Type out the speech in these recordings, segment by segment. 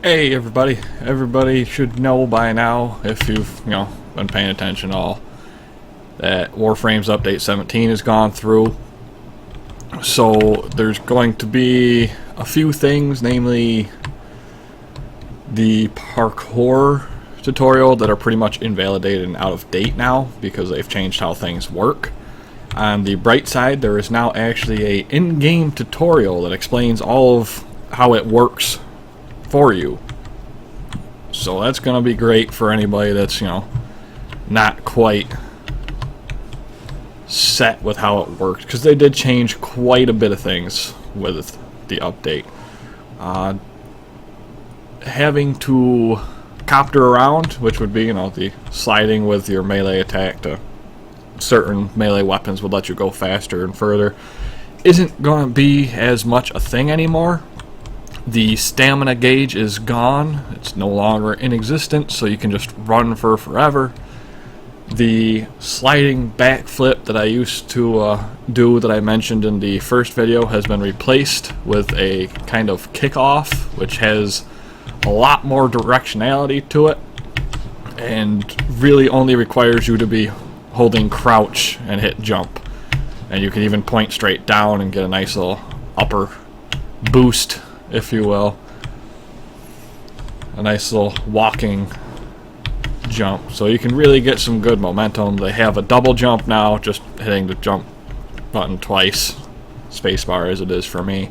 Hey everybody. Everybody should know by now, if you've, been paying attention at all, that Warframe's update 17 has gone through. So there's going to be a few things, namely the parkour tutorial, that are pretty much invalidated and out of date now because they've changed how things work. On the bright side, there is now actually a in-game tutorial that explains all of how it works for you. So that's going to be great for anybody that's, not quite set with how it works, because they did change quite a bit of things with the update. Having to copter around, which would be, the sliding with your melee attack to certain melee weapons would let you go faster and further, isn't going to be as much a thing anymore. The stamina gauge is gone. It's no longer in existence, so you can just run for forever. The sliding backflip that I used to do, that I mentioned in the first video, has been replaced with a kind of kickoff, which has a lot more directionality to it and really only requires you to be holding crouch and hit jump. And you can even point straight down and get a nice little upper boost, if you will. A nice little walking jump. So you can really get some good momentum. They have a double jump now, just hitting the jump button twice, spacebar as it is for me.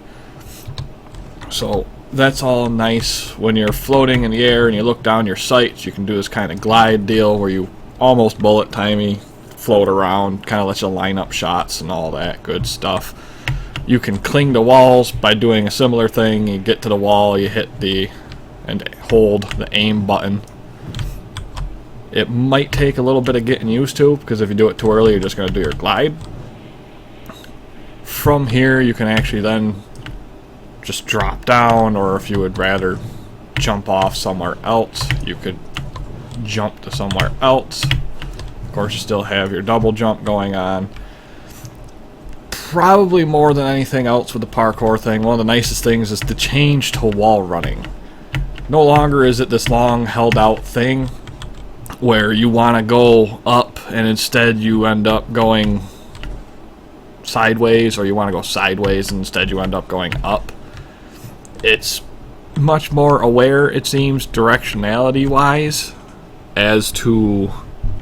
So that's all nice. When you're floating in the air and you look down your sights, you can do this kind of glide deal where you almost bullet timey float around, kind of lets you line up shots and all that good stuff. You can cling to walls by doing a similar thing. You get to the wall, you hit and hold the aim button. It might take a little bit of getting used to, because if you do it too early, you're just going to do your glide. From here, you can actually then just drop down, or if you would rather jump off somewhere else, you could jump to somewhere else. Of course, you still have your double jump going on. Probably more than anything else with the parkour thing, one of the nicest things is the change to wall running. No longer is it this long held out thing where you want to go up and instead you end up going sideways, or you want to go sideways and instead you end up going up. It's much more aware, it seems, directionality wise, as to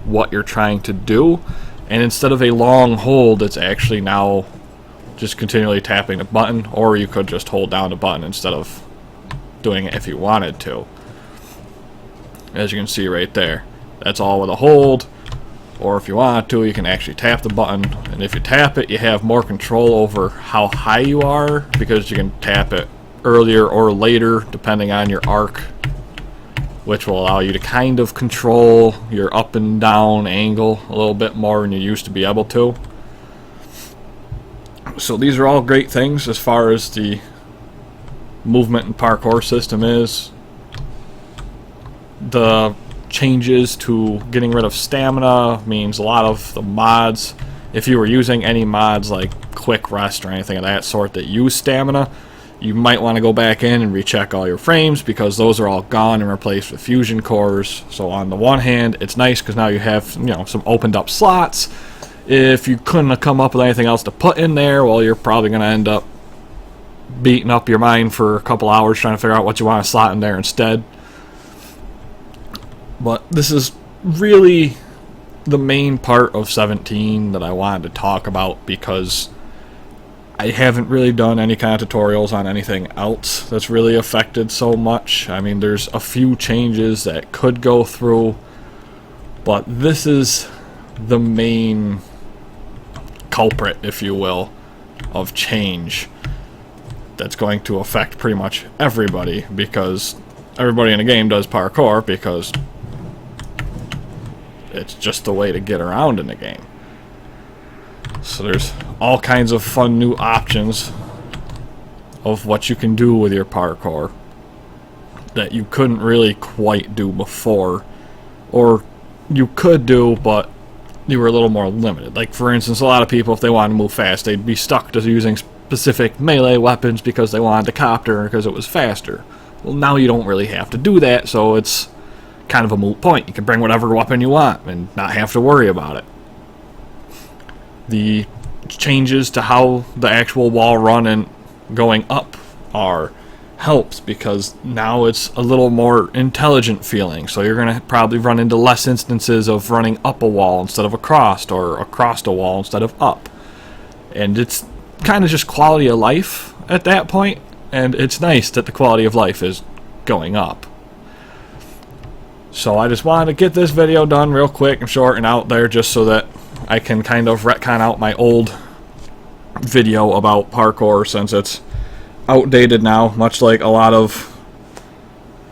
what you're trying to do. And instead of a long hold, it's actually now just continually tapping the button, or you could just hold down the button instead of doing it if you wanted to. As you can see right there, that's all with a hold, or if you wanted to, you can actually tap the button, and if you tap it, you have more control over how high you are, because you can tap it earlier or later depending on your arc, which will allow you to kind of control your up and down angle a little bit more than you used to be able to. So these are all great things as far as the movement and parkour system is. The changes to getting rid of stamina means a lot of the mods, if you were using any mods like quick rest or anything of that sort that use stamina, you might want to go back in and recheck all your frames, because those are all gone and replaced with fusion cores. So on the one hand, it's nice because now you have some opened up slots. If you couldn't have come up with anything else to put in there, well, you're probably going to end up beating up your mind for a couple hours trying to figure out what you want to slot in there instead. But this is really the main part of 17 that I wanted to talk about, because I haven't really done any kind of tutorials on anything else that's really affected so much. I mean, there's a few changes that could go through, but this is the main culprit, if you will, of change that's going to affect pretty much everybody, because everybody in the game does parkour because it's just the way to get around in the game. So there's all kinds of fun new options of what you can do with your parkour that you couldn't really quite do before, or you could do, but you were a little more limited. Like, for instance, a lot of people, if they wanted to move fast, they'd be stuck to using specific melee weapons because they wanted the copter because it was faster. Well, now you don't really have to do that, so it's kind of a moot point. You can bring whatever weapon you want and not have to worry about it. The changes to how the actual wall run and going up helps because now it's a little more intelligent feeling. So you're going to probably run into less instances of running up a wall instead of across, or across a wall instead of up. And it's kind of just quality of life at that point, and it's nice that the quality of life is going up. So I just wanted to get this video done real quick and short and out there just so that I can kind of retcon out my old video about parkour, since it's outdated now, much like a lot of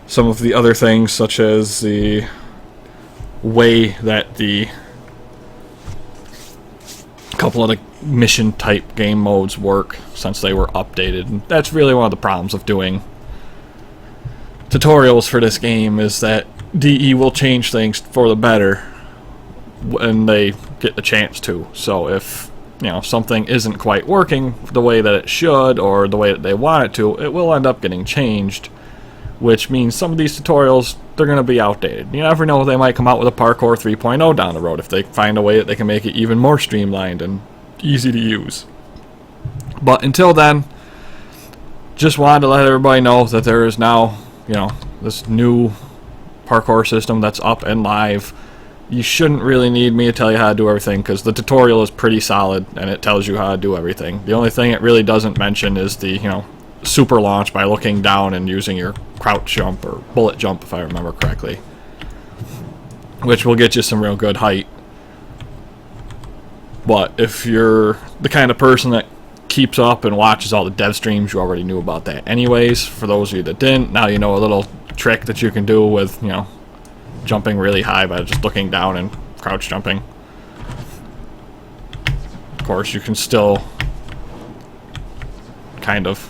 some of the other things, such as the way that the couple of the mission type game modes work since they were updated. And that's really one of the problems of doing tutorials for this game, is that DE will change things for the better when they get the chance to. So if something isn't quite working the way that it should or the way that they want it to, it will end up getting changed, which means some of these tutorials, they're going to be outdated. You never know, they might come out with a Parkour 3.0 down the road if they find a way that they can make it even more streamlined and easy to use. But until then, just wanted to let everybody know that there is now, this new parkour system that's up and live. You shouldn't really need me to tell you how to do everything, because the tutorial is pretty solid and it tells you how to do everything. The only thing it really doesn't mention is the, super launch by looking down and using your crouch jump or bullet jump, if I remember correctly, which will get you some real good height. But if you're the kind of person that keeps up and watches all the dev streams, you already knew about that anyways. For those of you that didn't, now you know a little trick that you can do with, jumping really high by just looking down and crouch jumping. Of course, you can still kind of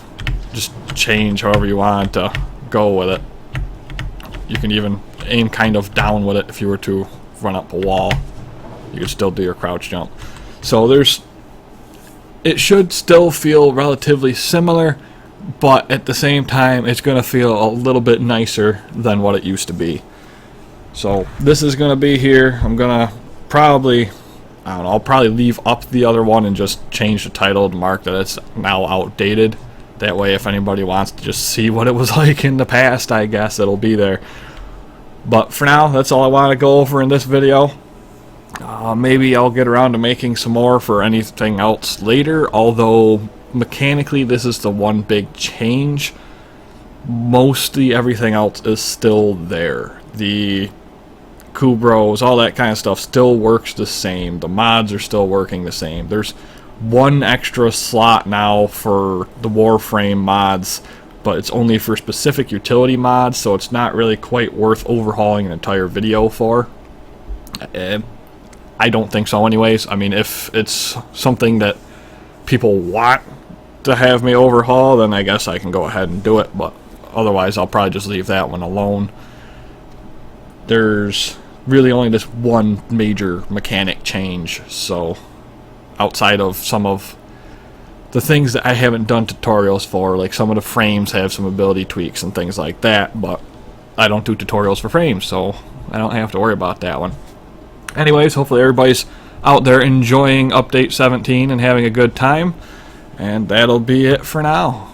just change however you want to go with it. You can even aim kind of down with it if you were to run up a wall. You could still do your crouch jump. So it should still feel relatively similar, but at the same time, it's going to feel a little bit nicer than what it used to be. So this is going to be here. I'm going to probably, I'll probably leave up the other one and just change the title to mark that it's now outdated. That way, if anybody wants to just see what it was like in the past, I guess it'll be there. But for now, that's all I want to go over in this video. Maybe I'll get around to making some more for anything else later, although mechanically this is the one big change. Mostly everything else is still there. The Kubros, all that kind of stuff still works the same. The mods are still working the same. There's one extra slot now for the Warframe mods, but it's only for specific utility mods, so it's not really quite worth overhauling an entire video for. I don't think so anyways. I mean, if it's something that people want to have me overhaul, then I guess I can go ahead and do it, but otherwise I'll probably just leave that one alone. There's really only this one major mechanic change, so outside of some of the things that I haven't done tutorials for, like some of the frames have some ability tweaks and things like that, but I don't do tutorials for frames, so I don't have to worry about that one. Anyways, hopefully everybody's out there enjoying Update 17 and having a good time, and that'll be it for now.